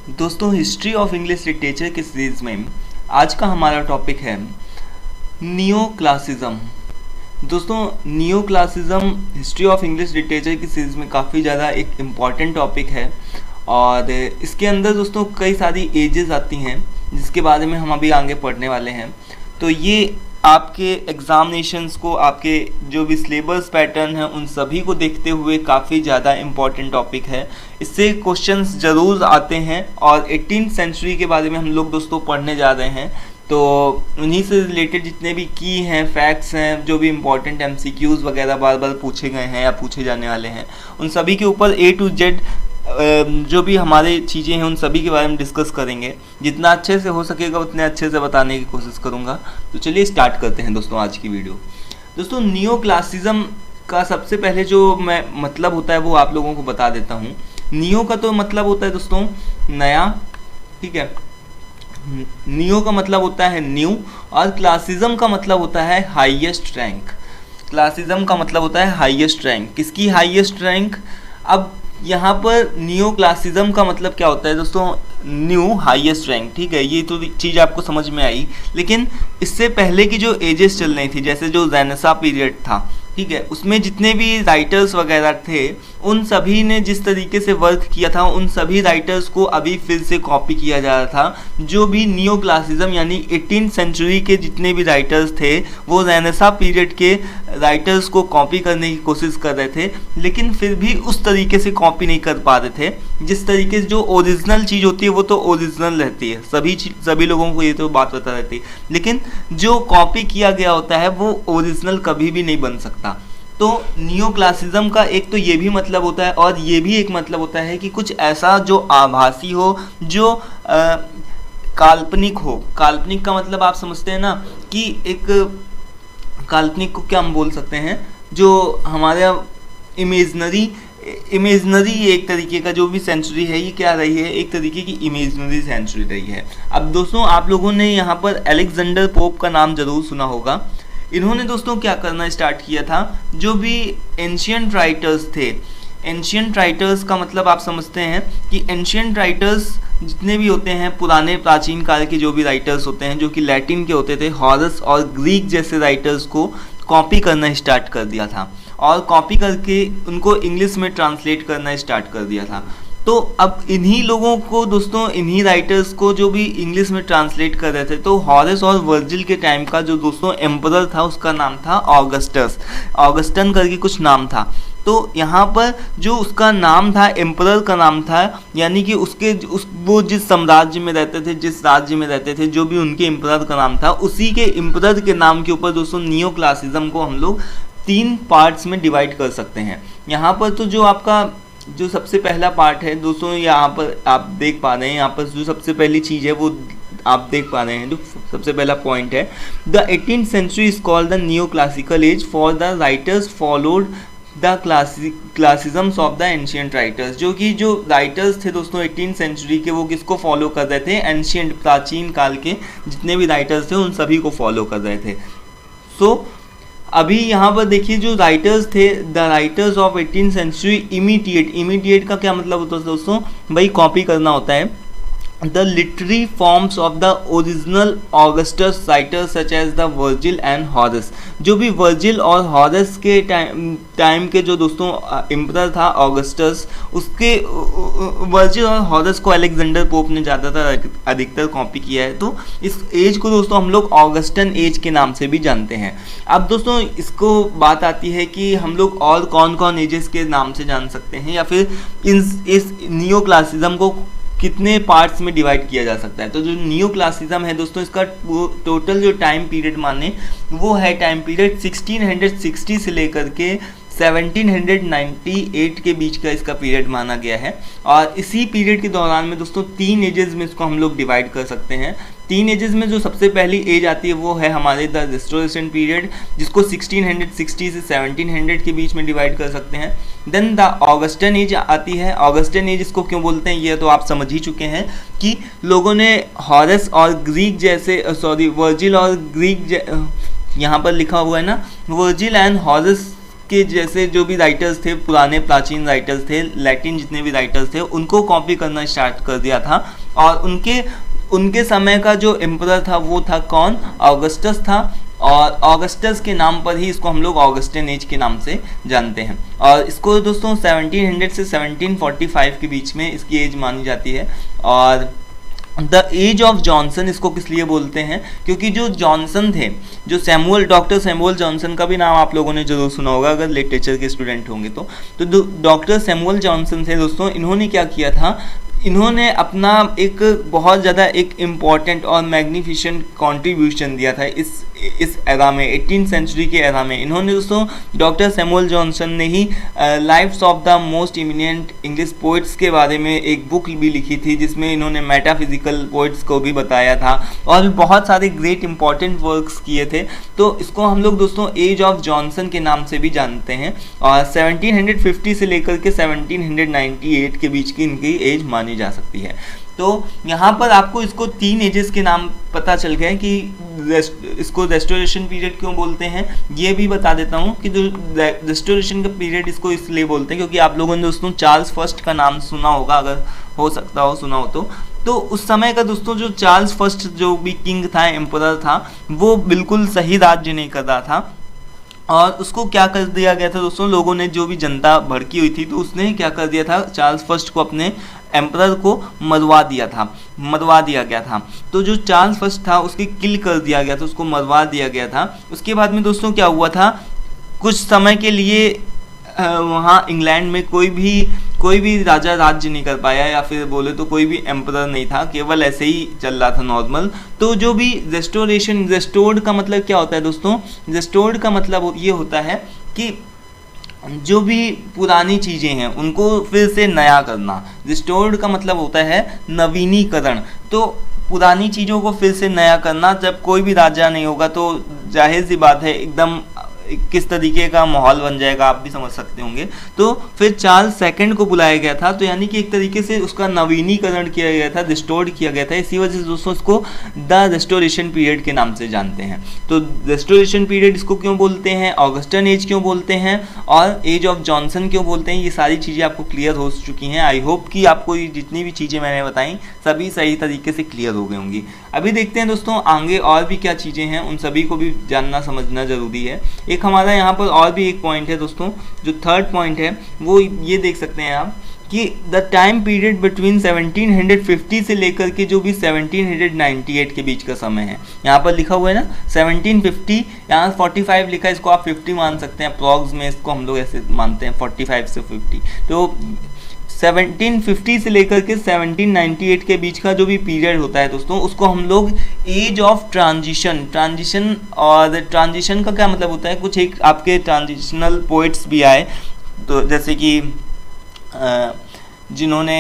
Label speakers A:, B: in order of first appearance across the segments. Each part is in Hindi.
A: दोस्तों, हिस्ट्री ऑफ इंग्लिश लिटरेचर के सीरीज में आज का हमारा टॉपिक है नियो क्लासिज्म। दोस्तों, neo classicism history of English literature की सीरीज में काफ़ी ज़्यादा एक इम्पॉर्टेंट टॉपिक है और इसके अंदर दोस्तों कई सारी एजेस आती हैं जिसके बारे में हम अभी आगे पढ़ने वाले हैं। तो ये आपके एग्ज़ामिनेशंस को, आपके जो भी सिलेबस पैटर्न है उन सभी को देखते हुए काफ़ी ज़्यादा इम्पॉर्टेंट टॉपिक है। इससे क्वेश्चंस ज़रूर आते हैं और 18th सेंचुरी के बारे में हम लोग दोस्तों पढ़ने जा रहे हैं। तो उन्हीं से रिलेटेड जितने भी की हैं, फैक्ट्स हैं, जो भी इम्पोर्टेंट एमसीक्यूज़ वगैरह बार बार पूछे गए हैं या पूछे जाने वाले हैं, उन सभी के ऊपर A to Z जो भी हमारे चीज़ें हैं उन सभी के बारे में डिस्कस करेंगे। जितना अच्छे से हो सकेगा उतने अच्छे से बताने की कोशिश करूँगा। तो चलिए स्टार्ट करते हैं दोस्तों आज की वीडियो। दोस्तों, नियो क्लासिज्म का सबसे पहले जो मैं मतलब होता है वो आप लोगों को बता देता हूँ। नियो का तो मतलब होता है दोस्तों नया, ठीक है। नियो का मतलब होता है न्यू और क्लासिज्म का मतलब होता है हाईएस्ट रैंक। क्लासिज्म का मतलब होता है हाईएस्ट रैंक। किसकी हाईएस्ट रैंक? अब यहाँ पर नियो क्लासिज्म का मतलब क्या होता है दोस्तों? न्यू हाईएस्ट रैंक, ठीक है। ये तो चीज़ आपको समझ में आई, लेकिन इससे पहले की जो एजेस चल रही थी, जैसे जो रेनेसां पीरियड था, ठीक है, उसमें जितने भी राइटर्स वगैरह थे उन सभी ने जिस तरीके से वर्क किया था उन सभी राइटर्स को अभी फिर से कॉपी किया जा रहा था। जो भी नियो क्लासिज्म यानी 18th सेंचुरी के जितने भी राइटर्स थे वो रेनेसां पीरियड के राइटर्स को कॉपी करने की कोशिश कर रहे थे, लेकिन फिर भी उस तरीके से कॉपी नहीं कर पा रहे थे जिस तरीके से जो ओरिजिनल चीज़ होती है वो तो ओरिजिनल रहती है, सभी लोगों को ये तो बात पता रहती है, लेकिन जो कॉपी किया गया होता है वो ओरिजिनल कभी भी नहीं बन सकता। तो नियो क्लासिज्म का एक तो ये भी मतलब होता है और ये भी एक मतलब होता है कि कुछ ऐसा जो आभासी हो, जो काल्पनिक हो। काल्पनिक का मतलब आप समझते हैं ना कि एक काल्पनिक को क्या हम बोल सकते हैं, जो हमारा इमेजनरी एक तरीके का जो भी सेंचुरी है ये क्या रही है, एक तरीके की इमेजनरी सेंचुरी रही है। अब दोस्तों आप लोगों ने यहाँ पर अलेक्जेंडर पोप का नाम जरूर सुना होगा। इन्होंने दोस्तों क्या करना स्टार्ट किया था, जो भी एंशियंट राइटर्स थे, एंशियंट राइटर्स का मतलब आप समझते हैं कि एंशियंट राइटर्स जितने भी होते हैं, पुराने प्राचीन काल के जो भी राइटर्स होते हैं जो कि लैटिन के होते थे, हॉरस और ग्रीक जैसे राइटर्स को कॉपी करना स्टार्ट कर दिया था और कॉपी करके उनको इंग्लिश में ट्रांसलेट करना स्टार्ट कर दिया था। तो अब इन्हीं लोगों को दोस्तों, इन्हीं राइटर्स को जो भी इंग्लिश में ट्रांसलेट कर रहे थे, तो हॉरेस और वर्जिल के टाइम का जो दोस्तों एम्परर था उसका नाम था ऑगस्टस, ऑगस्टन करके कुछ नाम था। तो यहाँ पर जो उसका नाम था, एम्परर का नाम था, यानी कि वो जिस साम्राज्य में रहते थे, जिस राज्य में रहते थे, जो भी उनके एम्परर का नाम था, उसी के एम्परर के नाम के ऊपर दोस्तों नियो क्लासिज्म को हम लोग 3 पार्ट्स में डिवाइड कर सकते हैं। यहाँ पर तो जो आपका जो सबसे पहला पार्ट है दोस्तों, यहाँ पर आप देख पा रहे हैं, यहाँ पर जो सबसे पहली चीज़ है वो आप देख पा रहे हैं, जो सबसे पहला पॉइंट है, the 18th century is called the neo classical age for the writers followed the classicisms of the ancient writers. जो कि जो राइटर्स थे दोस्तों 18th सेंचुरी के, वो किसको फॉलो कर रहे थे? एंशियंट, प्राचीन काल के जितने भी राइटर्स थे उन सभी को फॉलो कर रहे थे। सो अभी यहाँ पर देखिए जो राइटर्स थे, the writers of 18th century immediate का क्या मतलब होता है दोस्तों? भाई कॉपी करना होता है the literary forms of the original Augustus writers such as the Virgil and Horace. जो भी वर्जिल और हॉरस के टाइम के जो दोस्तों एम्परर था ऑगस्टस, उसके वर्जिल और हॉरस को अलेक्जेंडर पोप ने ज़्यादातर अधिकतर कॉपी किया है। तो इस एज को दोस्तों हम लोग ऑगस्टन एज के नाम से भी जानते हैं। अब दोस्तों इसको बात आती है कि हम लोग और कौन कौन एजेस के नाम से जान सकते हैं, या फिर इस नियो क्लासिज्म को कितने पार्ट्स में डिवाइड किया जा सकता है। तो जो नियो क्लासिज्म है दोस्तों, इसका टोटल जो टाइम पीरियड माने वो है टाइम पीरियड 1660 से लेकर के 1798 के बीच का इसका पीरियड माना गया है। और इसी पीरियड के दौरान में दोस्तों 3 एजेस में इसको हम लोग डिवाइड कर सकते हैं। 3 एजेस में जो सबसे पहली एज आती है वो है हमारे द रिस्टोरेशन पीरियड, जिसको 1660 से 1700 के बीच में डिवाइड कर सकते हैं। देन द ऑगस्टन एज आती है। ऑगस्टन एज इसको क्यों बोलते हैं ये तो आप समझ ही चुके हैं कि लोगों ने हॉरस और ग्रीक जैसे वर्जिल और ग्रीक यहाँ पर लिखा हुआ है ना, वर्जिल एंड हॉरस इसके जैसे जो भी राइटर्स थे, पुराने प्राचीन राइटर्स थे, लैटिन जितने भी राइटर्स थे, उनको कॉपी करना स्टार्ट कर दिया था। और उनके समय का जो एम्परर था वो था कौन? ऑगस्टस था। और ऑगस्टस के नाम पर ही इसको हम लोग ऑगस्टिन एज के नाम से जानते हैं। और इसको दोस्तों 1700 से 1745 के बीच में इसकी एज मानी जाती है। और द एज ऑफ जॉनसन इसको किस लिए बोलते हैं? क्योंकि जो जॉनसन थे, जो डॉक्टर सैमुअल जॉनसन का भी नाम आप लोगों ने जरूर सुना होगा अगर लिटरेचर के स्टूडेंट होंगे तो डॉक्टर सैमुअल जॉनसन थे दोस्तों। इन्होंने क्या किया था, इन्होंने अपना एक बहुत ज़्यादा एक इम्पॉर्टेंट और मैग्निफिशेंट कंट्रीब्यूशन दिया था इस एरा में, 18th सेंचुरी के एरा में। इन्होंने दोस्तों, डॉक्टर सैमुअल जॉनसन ने ही lives of the most eminent English poets के बारे में एक बुक भी लिखी थी, जिसमें इन्होंने मेटाफिजिकल पोइट्स को भी बताया था और भी बहुत सारे ग्रेट इंपॉर्टेंट वर्क्स किए थे। तो इसको हम लोग दोस्तों एज ऑफ जॉनसन के नाम से भी जानते हैं। और 1750 से लेकर के 1798 के बीच की इनकी एज मानी जा सकती है। तो यहाँ पर आपको इसको 3 एजेस के नाम पता चल गए कि इसको रेस्टोरेशन पीरियड क्यों बोलते हैं। ये भी बता देता हूँ कि जो रेस्टोरेशन का पीरियड इसको इसलिए बोलते हैं क्योंकि आप लोगों ने दोस्तों चार्ल्स फर्स्ट का नाम सुना होगा, अगर हो सकता हो सुना हो तो उस समय का दोस्तों जो चार्ल्स फर्स्ट जो भी किंग था, एम्परर था, वो बिल्कुल सही राज्य नहीं कर रहा था। और उसको क्या कर दिया गया था दोस्तों, लोगों ने, जो भी जनता भड़की हुई थी, तो उसने क्या कर दिया था, चार्ल्स फर्स्ट को, अपने एम्परर को मरवा दिया गया था। तो जो चार्ल्स फर्स्ट था उसकी किल कर दिया गया था, उसको मरवा दिया गया था। उसके बाद में दोस्तों क्या हुआ था, कुछ समय के लिए वहाँ इंग्लैंड में कोई भी राजा राज्य नहीं कर पाया, या फिर बोले तो कोई भी एम्परर नहीं था, केवल ऐसे ही चल रहा था नॉर्मल। तो जो भी रेस्टोर्ड का मतलब क्या होता है दोस्तों, रेस्टोर्ड का मतलब ये होता है कि जो भी पुरानी चीज़ें हैं उनको फिर से नया करना। रिस्टोर्ड का मतलब होता है नवीनीकरण। तो पुरानी चीज़ों को फिर से नया करना। जब कोई भी राजा नहीं होगा तो जाहिर सी बात है एकदम किस तरीके का माहौल बन जाएगा, आप भी समझ सकते होंगे। तो फिर चार्ल्स सेकंड को बुलाया गया था, तो यानी कि एक तरीके से उसका नवीनीकरण किया गया था, रिस्टोर्ड किया गया था। इसी वजह से दोस्तों इसको द रेस्टोरेशन पीरियड के नाम से जानते हैं। तो रेस्टोरेशन पीरियड इसको क्यों बोलते हैं, ऑगस्टन एज क्यों बोलते हैं और एज ऑफ जॉनसन क्यों बोलते हैं, ये सारी चीज़ें आपको क्लियर हो चुकी हैं। आई होप कि आपको ये जितनी भी चीज़ें मैंने बताई सभी सही तरीके से क्लियर हो गई होंगी। अभी देखते हैं दोस्तों आगे और भी क्या चीज़ें हैं, उन सभी को भी जानना समझना ज़रूरी है। एक हमारा यहाँ पर और भी एक पॉइंट है दोस्तों, जो थर्ड पॉइंट है वो ये देख सकते हैं आप कि द टाइम पीरियड बिटवीन 1750 से लेकर के जो भी 1798 के बीच का समय है, यहाँ पर लिखा हुआ है ना 1750, यहाँ 45 लिखा है, इसको आप 50 मान सकते हैं अप्रॉक्स में, इसको हम लोग ऐसे मानते हैं 45 से 50। तो 1750 से लेकर के 1798 के बीच का जो भी पीरियड होता है दोस्तों, उसको हम लोग एज ऑफ ट्रांजिशन और ट्रांजिशन का क्या मतलब होता है, कुछ एक आपके ट्रांजिशनल पोइट्स भी आए, तो जैसे कि जिन्होंने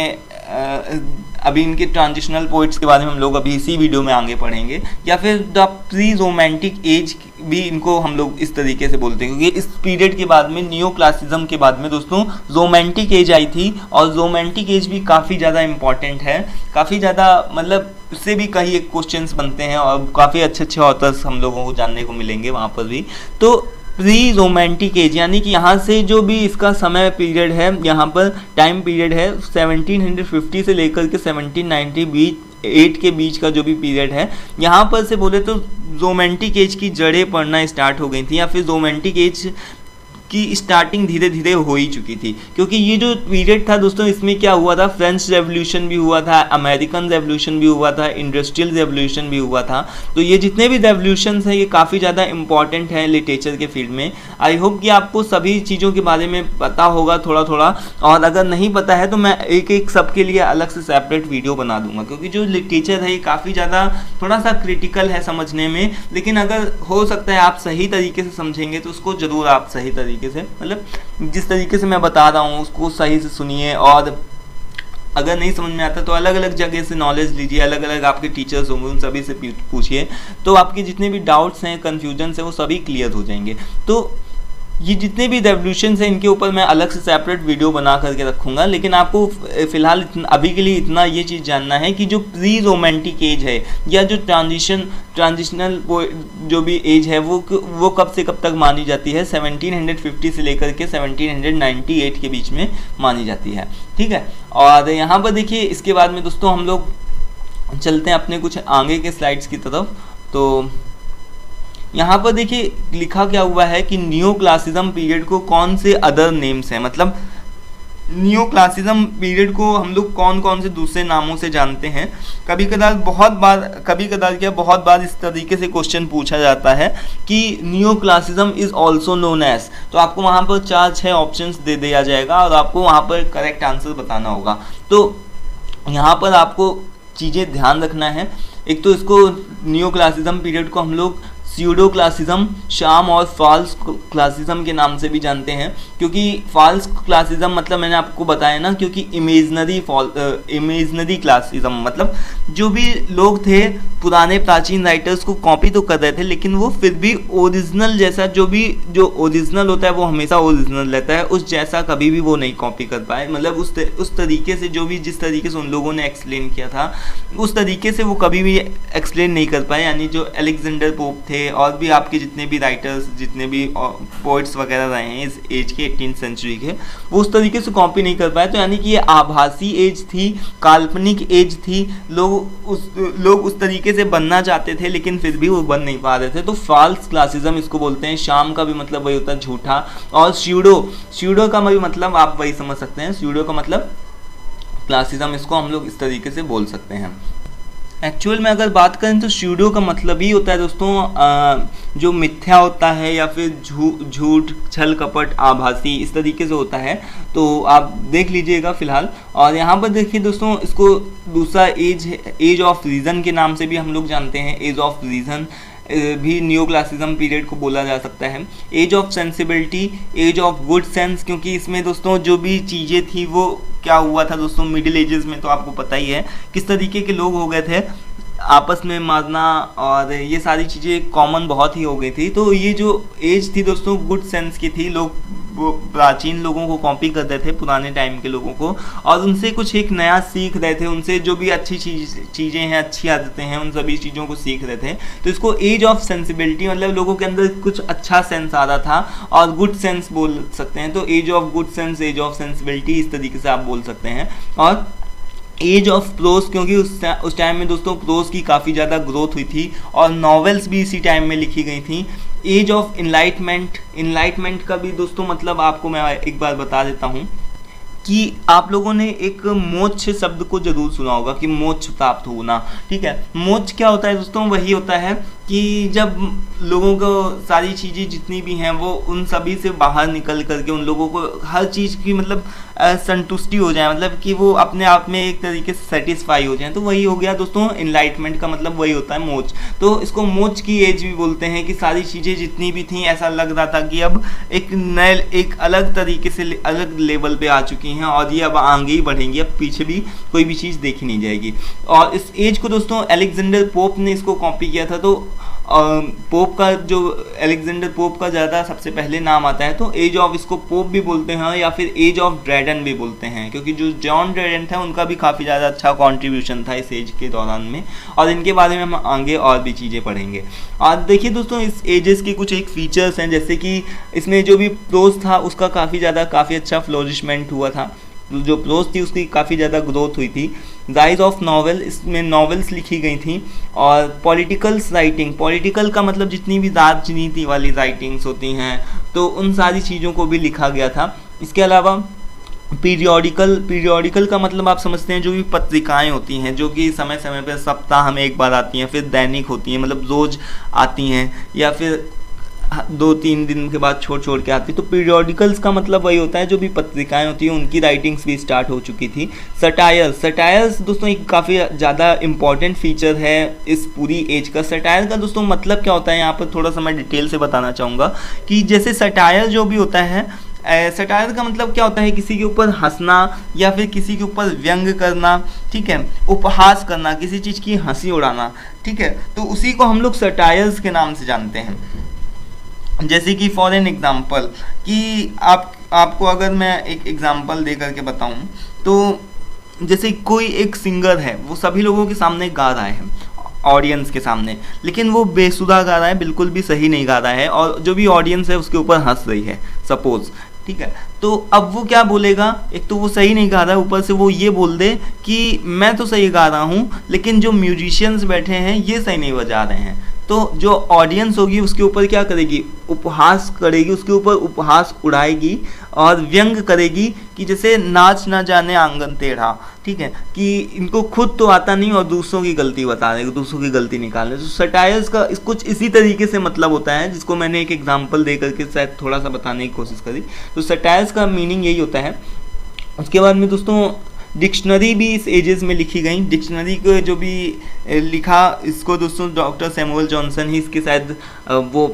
A: अभी इनके ट्रांजिशनल पोइट्स के बारे में हम लोग अभी इसी वीडियो में आगे पढ़ेंगे, या फिर द प्री रोमांटिक एज भी इनको हम लोग इस तरीके से बोलते हैं, क्योंकि इस पीरियड के बाद में, नियो क्लासिज्म के बाद में दोस्तों रोमांटिक एज आई थी। और रोमांटिक एज भी काफ़ी ज़्यादा इम्पॉर्टेंट है, काफ़ी ज़्यादा, मतलब उससे भी कई एक क्वेश्चंस बनते हैं और काफ़ी अच्छे ऑथर्स हम लोगों को जानने को मिलेंगे वहाँ पर भी। तो प्री रोमांटिक एज यानी कि यहाँ से जो भी इसका समय पीरियड है, यहाँ पर टाइम पीरियड है 1750 से लेकर के 1798 के बीच का जो भी पीरियड है, यहाँ पर से बोले तो रोमांटिक एज की जड़ें पड़ना स्टार्ट हो गई थी, या फिर रोमांटिक एज की स्टार्टिंग धीरे धीरे हो ही चुकी थी। क्योंकि ये जो पीरियड था दोस्तों, इसमें क्या हुआ था, फ्रेंच रेवोल्यूशन भी हुआ था, अमेरिकन रेवोल्यूशन भी हुआ था, इंडस्ट्रियल रेवोल्यूशन भी हुआ था। तो ये जितने भी रेवोल्यूशंस हैं ये काफ़ी ज़्यादा इंपॉर्टेंट है लिटरेचर के फील्ड में। आई होप कि आपको सभी चीज़ों के बारे में पता होगा थोड़ा थोड़ा, और अगर नहीं पता है तो मैं एक सबके लिए अलग से सेपरेट वीडियो बना दूंगा, क्योंकि जो लिटरेचर है ये काफ़ी ज़्यादा थोड़ा सा क्रिटिकल है समझने में। लेकिन अगर हो सकता है आप सही तरीके से समझेंगे तो उसको ज़रूर आप सही तरीके से, मतलब जिस तरीके से मैं बता रहा हूँ उसको सही से सुनिए। और अगर नहीं समझ में आता तो अलग अलग जगह से नॉलेज लीजिए, अलग अलग आपके टीचर्स होंगे उन सभी से पूछिए, तो आपके जितने भी डाउट्स हैं, कन्फ्यूजन्स हैं, वो सभी क्लियर हो जाएंगे। तो ये जितने भी रेवोल्यूशन हैं इनके ऊपर मैं अलग से सेपरेट वीडियो बना करके रखूँगा, लेकिन आपको फ़िलहाल अभी के लिए इतना ये चीज़ जानना है कि जो प्री रोमांटिक एज है या जो ट्रांजिशनल जो भी एज है वो कब से कब तक मानी जाती है, 1750 से लेकर के 1798 के बीच में मानी जाती है। ठीक है, और यहाँ पर देखिए इसके बाद में दोस्तों हम लोग चलते हैं अपने कुछ आगे के स्लाइड्स की तरफ। तो यहाँ पर देखिए लिखा क्या हुआ है कि नियो क्लासिज्म पीरियड को कौन से अदर नेम्स हैं, मतलब नियो क्लासिज्म पीरियड को हम लोग कौन कौन से दूसरे नामों से जानते हैं। कभी कदार बहुत बार इस तरीके से क्वेश्चन पूछा जाता है कि neoclassicism is also known as, तो आपको वहाँ पर 4-6 ऑप्शंस दे दिया जाएगा और आपको वहाँ पर करेक्ट आंसर बताना होगा। तो यहाँ पर आपको चीज़ें ध्यान रखना है। एक तो इसको नियो क्लासिज्म पीरियड को हम लोग स्यूडो क्लासिज्म, शाम और फॉल्स क्लासिज्म के नाम से भी जानते हैं, क्योंकि फॉल्स क्लासिज्म मतलब मैंने आपको बताया ना, क्योंकि इमेजनरी क्लासिज्म मतलब जो भी लोग थे पुराने प्राचीन राइटर्स को कॉपी तो कर रहे थे, लेकिन वो फिर भी ओरिजिनल जैसा जो ओरिजिनल होता है वो हमेशा ओरिजिनल रहता है, उस जैसा कभी भी वो नहीं कॉपी कर पाए। मतलब उस तरीके से जिस तरीके से उन लोगों ने एक्सप्लेन किया था उस तरीके से वो कभी भी एक्सप्लेन नहीं कर पाए। यानी जो अलेक्जेंडर पोप थे और भी आपके जितने भी राइटर्स, जितने भी पोइट्स वगैरह रहे हैं इस एज के 18th सेंचुरी के, वो उस तरीके से कॉपी नहीं कर पाए। तो यानी कि ये आभासी एज थी, काल्पनिक एज थी, लोग उस तरीके से बनना चाहते थे लेकिन फिर भी वो बन नहीं पा रहे थे। तो फॉल्स क्लासिज्म इसको बोलते हैं। शाम का भी मतलब वही होता है, झूठा। और स्यूडो का भी मतलब आप वही समझ सकते हैं, स्यूडो का मतलब क्लासिज्म, इसको हम लोग इस तरीके से बोल सकते हैं। एक्चुअल में अगर बात करें तो स्यूडो का मतलब ही होता है दोस्तों जो मिथ्या होता है या फिर झूठ, छल कपट, आभासी, इस तरीके से होता है। तो आप देख लीजिएगा फिलहाल। और यहाँ पर देखिए दोस्तों, इसको दूसरा एज ऑफ रीज़न के नाम से भी हम लोग जानते हैं। एज ऑफ रीज़न भी नियो क्लासिज्म पीरियड को बोला जा सकता है। Age of sensibility, age of good sense, क्योंकि इसमें दोस्तों जो भी चीज़ें थी वो क्या हुआ था दोस्तों मिडिल एजेस में, तो आपको पता ही है किस तरीके के लोग हो गए थे, आपस में मारना और ये सारी चीज़ें कॉमन बहुत ही हो गई थी। तो ये जो एज थी दोस्तों गुड सेंस की थी, लोग प्राचीन लोगों को कॉपी करते थे, पुराने टाइम के लोगों को, और उनसे कुछ एक नया सीख रहे थे, उनसे जो भी अच्छी चीज़ें हैं, अच्छी आदतें हैं, उन सभी चीज़ों को सीख रहे थे। तो इसको एज ऑफ सेंसिबिलिटी मतलब लोगों के अंदर कुछ अच्छा सेंस आ रहा था, और गुड सेंस बोल सकते हैं। तो age of good sense, age of sensibility, इस तरीके से आप बोल सकते हैं। और एज ऑफ प्रोज, क्योंकि उस टाइम में दोस्तों प्रोज की काफ़ी ज़्यादा ग्रोथ हुई थी और नॉवेल्स भी इसी टाइम में लिखी गई थी। एज ऑफ इनलाइटमेंट का भी दोस्तों मतलब आपको मैं एक बार बता देता हूँ कि आप लोगों ने एक मोक्ष शब्द को जरूर सुना होगा कि मोक्ष प्राप्त होना। ठीक है, मोक्ष क्या होता है दोस्तों? वही होता है कि जब लोगों को सारी चीज़ें जितनी भी हैं वो उन सभी से बाहर निकल करके उन लोगों को हर चीज़ की मतलब संतुष्टि हो जाए, मतलब कि वो अपने आप में एक तरीके से सेटिस्फाई हो जाए। तो वही हो गया दोस्तों इनलाइटमेंट का मतलब वही होता है मोक्ष। तो इसको मोक्ष की एज भी बोलते हैं कि सारी चीज़ें जितनी भी थी ऐसा लग रहा था कि अब एक अलग तरीके से अलग लेवल पे आ चुकी हैं और ये अब आगे ही बढ़ेंगी, अब पीछे भी कोई भी चीज़ देखी नहीं जाएगी। और इस एज को दोस्तों अलेक्जेंडर पोप ने इसको कॉपी किया था। तो पोप का जो अलेक्जेंडर पोप का ज़्यादा सबसे पहले नाम आता है, तो एज ऑफ इसको पोप भी बोलते हैं या फिर एज ऑफ ड्रैडन भी बोलते हैं, क्योंकि जो जॉन ड्रैडन था उनका भी काफ़ी ज़्यादा अच्छा कंट्रीब्यूशन था इस एज के दौरान में, और इनके बारे में हम आगे और भी चीज़ें पढ़ेंगे। और देखिए दोस्तों इस एजेस के कुछ एक फीचर्स हैं, जैसे कि इसमें जो भी प्रोज था उसका काफ़ी अच्छा फ्लोरिशमेंट हुआ था, जो प्रोज थी उसकी काफ़ी ज़्यादा ग्रोथ हुई थी। राइज ऑफ नॉवेल, इसमें नॉवेल्स लिखी गई थी। और पॉलिटिकल्स राइटिंग, पॉलिटिकल का मतलब जितनी भी राजनीति वाली राइटिंग्स होती हैं तो उन सारी चीज़ों को भी लिखा गया था। इसके अलावा पीरियोडिकल का मतलब आप समझते हैं जो भी पत्रिकाएं होती हैं जो कि समय समय पर सप्ताह में एक बार आती हैं, फिर दैनिक होती हैं मतलब रोज़ आती हैं, या फिर 2-3 दिन के बाद छोड़ के आती। तो पीरियोडिकल्स का मतलब वही होता है जो भी पत्रिकाएं होती हैं उनकी राइटिंग्स भी स्टार्ट हो चुकी थी। सटायर्स दोस्तों एक काफ़ी ज़्यादा इंपॉर्टेंट फीचर है इस पूरी एज का। सटायर का दोस्तों मतलब क्या होता है यहाँ पर थोड़ा सा मैं डिटेल से बताना चाहूँगा कि जैसे सटायर जो भी होता है, सटायर का मतलब क्या होता है? किसी के ऊपर हंसना या फिर किसी के ऊपर व्यंग करना, ठीक है, उपहास करना, किसी चीज़ की हंसी उड़ाना, ठीक है, तो उसी को हम लोग सटायर्स के नाम से जानते हैं। जैसे कि फॉर एन एग्जाम्पल कि आपको अगर मैं एक एग्जाम्पल दे करके बताऊं, तो जैसे कोई एक सिंगर है, वो सभी लोगों के सामने गा रहा है, ऑडियंस के सामने, लेकिन वो बेसुरा गा रहा है, बिल्कुल भी सही नहीं गा रहा है, और जो भी ऑडियंस है उसके ऊपर हंस रही है सपोज, ठीक है। तो अब वो क्या बोलेगा, एक तो वो सही नहीं गा रहा है, ऊपर से वो ये बोल दे कि मैं तो सही गा रहा हूँ लेकिन जो म्यूजिशियंस बैठे हैं ये सही नहीं बजा रहे हैं। तो जो ऑडियंस होगी उसके ऊपर क्या करेगी, उपहास करेगी, उसके ऊपर उपहास उड़ाएगी और व्यंग करेगी कि जैसे नाच ना जाने आंगन टेढ़ा, ठीक है, कि इनको खुद तो आता नहीं और दूसरों की गलती बता रहे, दूसरों की गलती निकालने। तो सटायर्स का कुछ इसी तरीके से मतलब होता है, जिसको मैंने एक एग्जाम्पल दे करके शायद थोड़ा सा बताने की कोशिश करी। तो सटायर्स का मीनिंग यही होता है। उसके बाद में दोस्तों डिक्शनरी भी इस एजेस में लिखी गई। डिक्शनरी को जो भी लिखा, इसको दोस्तों डॉक्टर सैमुअल जॉनसन ही इसके शायद वो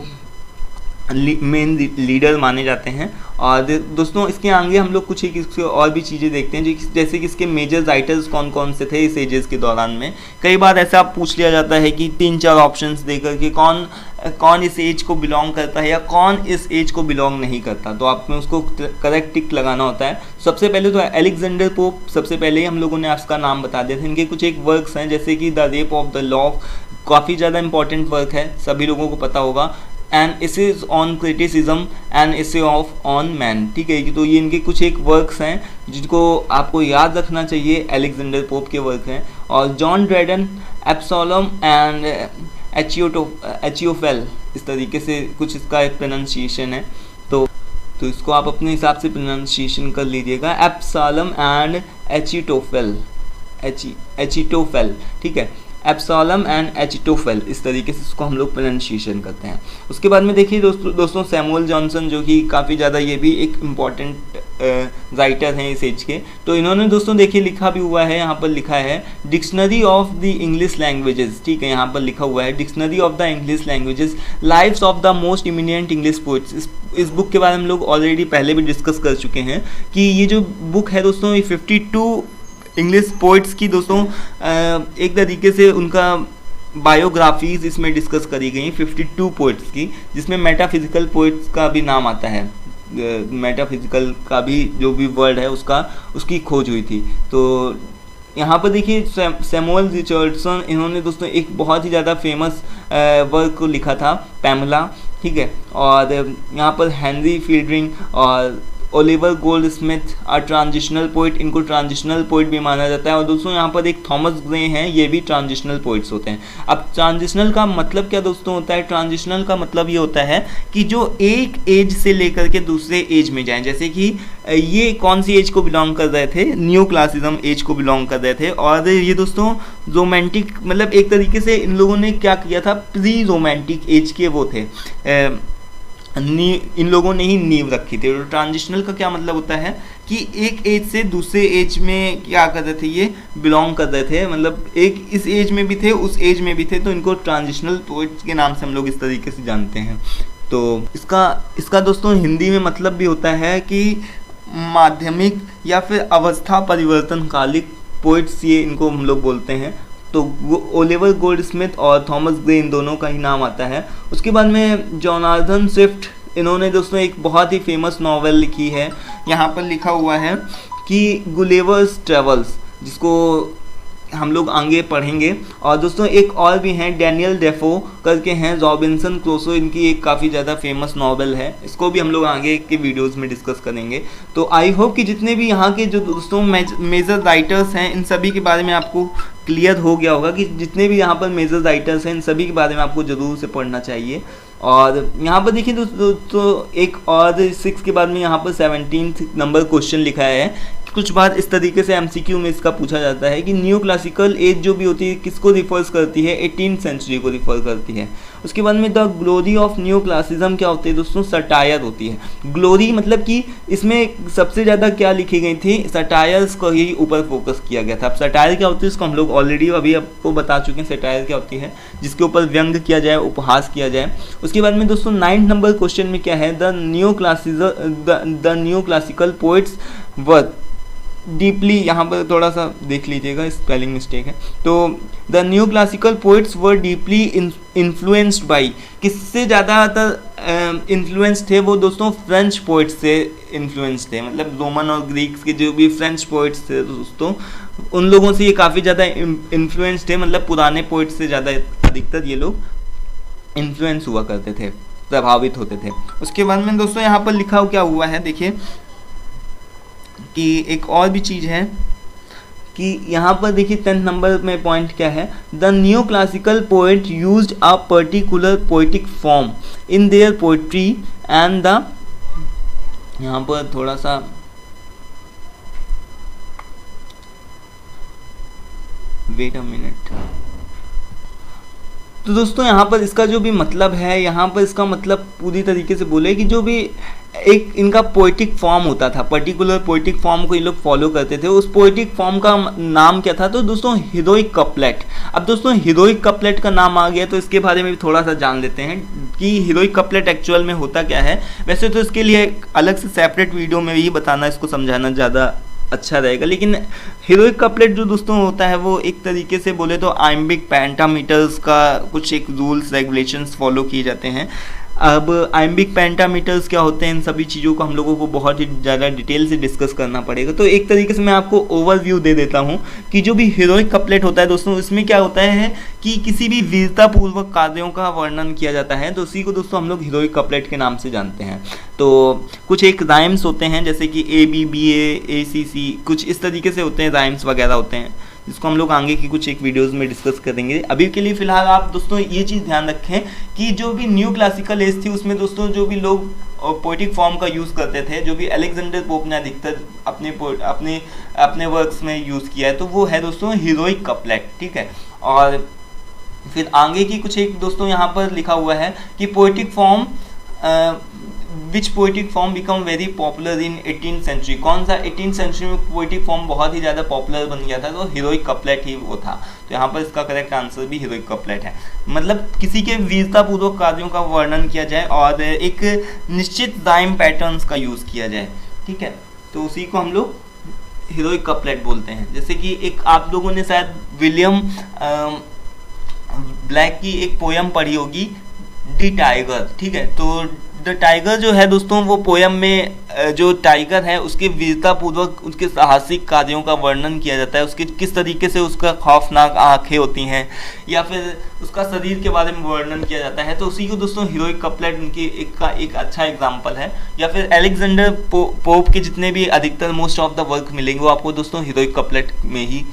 A: मेन लीडर माने जाते हैं। और दोस्तों इसके आगे हम लोग कुछ एक और भी चीज़ें देखते हैं, जैसे कि इसके मेजर राइटर्स कौन कौन से थे इस एजेस के दौरान में। कई बार ऐसा पूछ लिया जाता है कि 3-4 ऑप्शंस देकर कि कौन इस एज को बिलोंग करता है या कौन इस एज को बिलोंग नहीं करता, तो आप में उसको करेक्ट टिक लगाना होता है। सबसे पहले तो अलेक्जेंडर पोप, सबसे पहले ही हम लोगों ने आपका नाम बता दिया था। इनके कुछ एक वर्क्स हैं, जैसे कि the rape of the law, काफ़ी ज़्यादा इंपॉर्टेंट वर्क है, सभी लोगों को पता होगा। एंड इसेज ऑन क्रिटिसिज्म एंड इसे ऑफ ऑन मैन, ठीक है। तो ये इनके कुछ एक वर्क्स हैं जिनको आपको याद रखना चाहिए, अलेक्जेंडर पोप के वर्क हैं। और जॉन ड्रेडन, एब्सोलम एंड एचियोफेल, इस तरीके से कुछ इसका एक प्रोनाउंसिएशन है, तो इसको आप अपने हिसाब से प्रोनाउंसिएशन कर लीजिएगा, एब्सोलम एंड एचिटोफेल, ठीक है, एब्सोलम एंड एचिटोफेल, इस तरीके से इसको हम लोग प्रोनाउंसिएशन करते हैं। उसके बाद में देखिए दोस्तों सैमुअल जॉनसन, जो कि काफ़ी ज़्यादा ये भी एक इम्पॉर्टेंट राइटर हैं इस एज के। तो इन्होंने दोस्तों देखिए लिखा भी हुआ है, यहाँ पर लिखा है dictionary of the English languages, ठीक है, यहाँ पर लिखा हुआ है dictionary of the English languages, lives of the most eminent English poets. इस बुक के बारे में हम लोग ऑलरेडी पहले भी डिस्कस कर चुके हैं कि ये जो बुक है दोस्तों, ये 52 इंग्लिश पोइट्स की दोस्तों एक तरीके से उनका बायोग्राफीज इसमें डिस्कस करी गई 52 पोइट्स की, जिसमें मेटाफिजिकल पोइट्स का भी नाम आता है, मेटाफिजिकल का भी जो भी वर्ड है उसकी खोज हुई थी। तो यहाँ पर देखिए सैमुअल रिचर्डसन, इन्होंने दोस्तों एक बहुत ही ज़्यादा फेमस वर्क को लिखा था, पैमला, ठीक है। और यहाँ पर हेनरी फील्डिंग और ओलिवर गोल्डस्मिथ ट्रांजिशनल पोइट, इनको ट्रांजिशनल पोइट भी माना जाता है। और दोस्तों यहाँ पर एक थॉमस ग्रे हैं, ये भी ट्रांजिशनल पोइट्स होते हैं। अब ट्रांजिशनल का मतलब क्या दोस्तों होता है, ट्रांजिशनल का मतलब ये होता है कि जो एक एज से लेकर के दूसरे एज में जाएं, जैसे कि ये कौन सी एज को बिलोंग कर रहे थे, न्यू क्लासिज्म एज को बिलोंग कर रहे थे। और ये दोस्तों रोमांटिक, मतलब एक तरीके से इन लोगों ने क्या किया था, प्री रोमांटिक एज के वो थे, इन लोगों ने ही नींव रखी थी। तो ट्रांजिशनल का क्या मतलब होता है कि एक एज से दूसरे एज में क्या कर रहे थे, ये बिलोंग कर रहे थे, मतलब एक इस एज में भी थे उस एज में भी थे, तो इनको ट्रांजिशनल पोइट्स के नाम से हम लोग इस तरीके से जानते हैं। तो इसका दोस्तों हिंदी में मतलब भी होता है कि माध्यमिक या फिर अवस्था परिवर्तनकालिक पोइट्स, ये इनको हम लोग बोलते हैं। तो ओलिवर गोल्डस्मिथ और थॉमस ग्रे, इन दोनों का ही नाम आता है। उसके बाद में जोनाथन स्विफ्ट, इन्होंने दोस्तों एक बहुत ही फेमस नॉवेल लिखी है, यहाँ पर लिखा हुआ है कि गुलिवर्स ट्रेवल्स, जिसको हम लोग आगे पढ़ेंगे। और दोस्तों एक और भी हैं, डैनियल डेफो करके हैं, रॉबिन्सन क्रूसो, इनकी एक काफ़ी ज़्यादा फेमस नॉवेल है, इसको भी हम लोग आगे के वीडियोस में डिस्कस करेंगे। तो आई होप कि जितने भी यहाँ के जो दोस्तों मेजर राइटर्स हैं, इन सभी के बारे में आपको क्लियर हो गया होगा कि जितने भी यहाँ पर मेजर राइटर्स हैं, इन सभी के बारे में आपको ज़रूर से पढ़ना चाहिए। और यहाँ पर देखिए दोस्तों एक और 6 के बाद में यहाँ पर 17 नंबर क्वेश्चन लिखा है। कुछ बात इस तरीके से एमसीक्यू में इसका पूछा जाता है कि न्यू क्लासिकल एज जो भी होती है किसको रिफर्स करती है, 18th सेंचुरी को रिफर करती है। उसके बाद में the glory of new classicism क्या होती है दोस्तों, सटायर होती है। ग्लोरी मतलब कि इसमें सबसे ज़्यादा क्या लिखी गई थी, सटायर्स को ही ऊपर फोकस किया गया था। अब सटायर क्या होती है इसको हम लोग ऑलरेडी अभी आपको बता चुके हैं, सटायर क्या होती है, जिसके ऊपर व्यंग किया जाए, उपहास किया जाए। उसके बाद में दोस्तों 9th नंबर क्वेश्चन में क्या है, the new classical poets work deeply, यहाँ पर थोड़ा सा देख लीजिएगा, स्पेलिंग मिस्टेक है। तो the new classical poets were deeply influenced by, किससे ज़्यादातर इन्फ्लुएंस थे वो दोस्तों, फ्रेंच पोइट्स से इन्फ्लुएंस थे। मतलब रोमन और ग्रीक्स के जो भी फ्रेंच पोइट्स थे दोस्तों, उन लोगों से ये काफ़ी ज़्यादा इन्फ्लुएंस थे। मतलब पुराने पोइट्स से ज़्यादा अधिकतर ये लोग इन्फ्लुएंस हुआ करते थे, प्रभावित होते थे। उसके बाद में दोस्तों यहाँ पर लिखा क्या हुआ है, देखिए कि एक और भी चीज़ है कि यहाँ पर देखिए 10th नंबर में पॉइंट क्या है, the new classical poet used a particular poetic form in their poetry and the, यहाँ पर थोड़ा सा वेट अ मिनट। तो दोस्तों यहाँ पर इसका जो भी मतलब है, यहाँ पर इसका मतलब पूरी तरीके से बोले कि जो भी एक इनका पोएटिक फॉर्म होता था, पर्टिकुलर पोएटिक फॉर्म को ये लोग फॉलो करते थे। उस पोएटिक फॉर्म का नाम क्या था, तो दोस्तों हीरोइक कपलेट। अब दोस्तों हीरोइक कपलेट का नाम आ गया तो इसके बारे में भी थोड़ा सा जान लेते हैं कि हीरोइक कपलेट एक्चुअल में होता क्या है। वैसे तो इसके लिए अलग से सेपरेट वीडियो में ही बताना, इसको समझाना ज़्यादा अच्छा रहेगा, लेकिन हीरोइक कपलेट जो दोस्तों होता है वो एक तरीके से बोले तो आइम्बिक पेंटामीटर्स का कुछ एक रूल्स रेगुलेशंस फॉलो किए जाते हैं। अब आइम्बिक पेंटामीटर्स क्या होते हैं, इन सभी चीज़ों को हम लोगों को बहुत ही ज़्यादा डिटेल से डिस्कस करना पड़ेगा। तो एक तरीके से मैं आपको ओवरव्यू दे देता हूँ कि जो भी हीरोइक कपलेट होता है दोस्तों, इसमें क्या होता है कि किसी भी वीरतापूर्वक कार्यों का वर्णन किया जाता है, तो उसी को दोस्तों हम लोग हीरोइक कपलेट के नाम से जानते हैं। तो कुछ एक राइम्स होते हैं जैसे कि ABBA कुछ इस तरीके से होते हैं, राइम्स वगैरह होते हैं, जिसको हम लोग आगे की कुछ एक वीडियोस में डिस्कस करेंगे। अभी के लिए फिलहाल आप दोस्तों ये चीज़ ध्यान रखें कि जो भी न्यू क्लासिकल एज थी उसमें दोस्तों जो भी लोग पोएटिक फॉर्म का यूज़ करते थे, जो भी अलेक्जेंडर पोप ने अधिकतर अपने वर्क्स में यूज़ किया है, तो वो है दोस्तों हीरोइक कपलेट। ठीक है, और फिर आगे की कुछ एक दोस्तों यहाँ पर लिखा हुआ है कि poetic form which poetic form become very popular in 18th century. कौन सा 18th सेंचुरी में पोएटिक फॉर्म बहुत ही ज़्यादा पॉपुलर बन गया था, तो हीरोइक कपलेट ही वो था। तो यहाँ पर इसका करेक्ट आंसर भी हीरोइक कपलेट है। मतलब किसी के वीरतापूर्वक कार्यों का वर्णन किया जाए और एक निश्चित राइम पैटर्न्स का यूज़ किया जाए। ठीक है, तो उसी को हम लोग हीरोइक कपलेट बोलते हैं। जैसे कि एक आप लोगों ने शायद विलियम ब्लैक की एक पोयम पढ़ी होगी, दी टाइगर। ठीक है, तो द टाइगर जो है दोस्तों, वो पोयम में जो टाइगर है उसके वीरतापूर्वक उसके साहसिक कार्यों का वर्णन किया जाता है, उसके किस तरीके से उसका खौफनाक आंखें होती हैं या फिर उसका शरीर के बारे में वर्णन किया जाता है। तो उसी को दोस्तों हीरोइक कपलेट उनकी एक अच्छा एग्जाम्पल है। या फिर अलेक्जेंडर पोप के जितने भी अधिकतर मोस्ट ऑफ द वर्क मिलेंगे वो आपको दोस्तों हीरोइक कपलेट में ही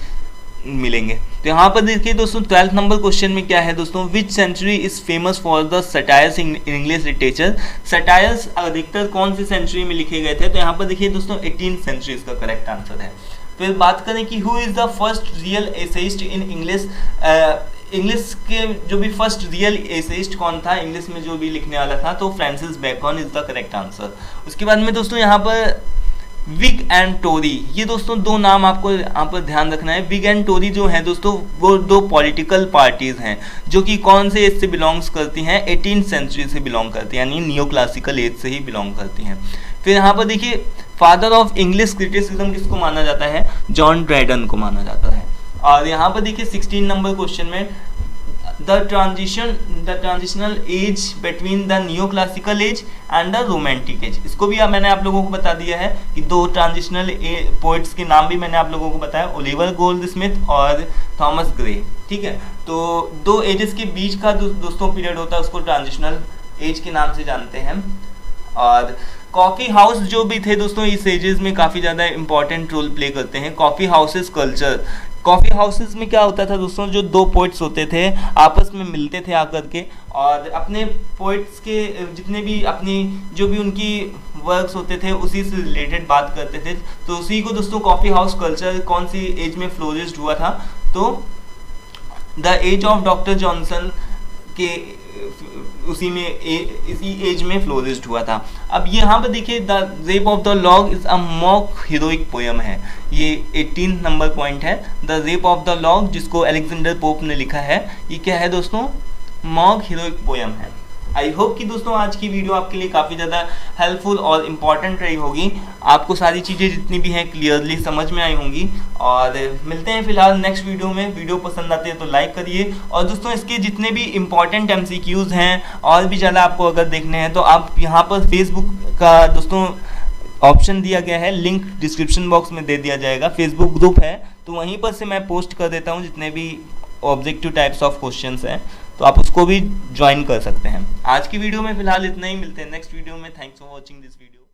A: मिलेंगे। तो यहाँ पर देखिए दोस्तों 12th नंबर क्वेश्चन में क्या है दोस्तों, which century is famous for the satires in English literature. Satires अधिकतर कौन सी सेंचुरी में लिखे गए थे, तो यहाँ पर देखिए दोस्तों 18th सेंचुरी इसका करेक्ट आंसर है। फिर बात करें कि who is the first real essayist in English. English के जो भी फर्स्ट रियल एसेइस्ट कौन था, इंग्लिश में जो भी लिखने वाला था, तो Francis Bacon is the correct answer. उसके बाद में दोस्तों यहाँ पर विग एंड टोरी, ये दोस्तों दो नाम आपको यहाँ पर ध्यान रखना है। विग एंड टोरी जो है दोस्तों वो दो पॉलिटिकल पार्टीज हैं जो कि कौन से एज से बिलोंग्स करती हैं, 18th सेंचुरी से बिलोंग करती हैं, यानी न्यू क्लासिकल एज से ही बिलोंग करती हैं। फिर यहाँ पर देखिए फादर ऑफ इंग्लिश क्रिटिसिज्म किसको माना जाता है, जॉन ड्रैडन को माना जाता है। और यहाँ पर देखिए 16 नंबर क्वेश्चन में the transitional age between the new classical age and the romantic age, इसको भी मैंने आप लोगों को बता दिया है कि दो ट्रांजिशनल पोइट्स के नाम भी मैंने आप लोगों को बताया, ओलिवर गोल्डस्मिथ और थॉमस ग्रे। ठीक है, तो दो एजेस के बीच का दोस्तों पीरियड होता है उसको ट्रांजिशनल एज के नाम से जानते हैं। और कॉफ़ी हाउस जो भी थे दोस्तों इस एजेस में काफ़ी ज़्यादा इंपॉर्टेंट रोल प्ले करते हैं। Coffee houses culture, coffee houses में क्या होता था दोस्तों, जो दो पोइट्स होते थे आपस में मिलते थे आकर के और अपने पोइट्स के जितने भी अपनी जो भी उनकी वर्क्स होते थे उसी से रिलेटेड बात करते थे। तो उसी को दोस्तों कॉफ़ी हाउस कल्चर कौन सी एज में फ्लोरिश्ड हुआ था, तो the age of doctor Johnson के उसी में इसी एज में फ्लोरिश्ड हुआ था। अब यहाँ पर देखिए the rape of the log is a mock heroic poem है, ये 18th नंबर पॉइंट है। The rape of the log जिसको अलेक्जेंडर पोप ने लिखा है, ये क्या है दोस्तों, मॉक हीरोइक पोयम है। आई होप कि दोस्तों आज की वीडियो आपके लिए काफ़ी ज़्यादा हेल्पफुल और इम्पॉर्टेंट रही होगी। आपको सारी चीज़ें जितनी भी हैं क्लियरली समझ में आई होंगी। और मिलते हैं फिलहाल नेक्स्ट वीडियो में। वीडियो पसंद आती है तो लाइक करिए, और दोस्तों इसके जितने भी इम्पॉर्टेंट MCQs हैं और भी ज़्यादा आपको अगर देखने हैं तो आप यहाँ पर फेसबुक का दोस्तों ऑप्शन दिया गया है, लिंक डिस्क्रिप्शन बॉक्स में दे दिया जाएगा। फेसबुक ग्रुप है तो वहीं पर से मैं पोस्ट कर देता हूँ जितने भी ऑब्जेक्टिव टाइप्स ऑफ क्वेश्चंस हैं, तो आप उसको भी ज्वाइन कर सकते हैं। आज की वीडियो में फिलहाल इतना ही, मिलते हैं नेक्स्ट वीडियो में। Thanks for watching this video.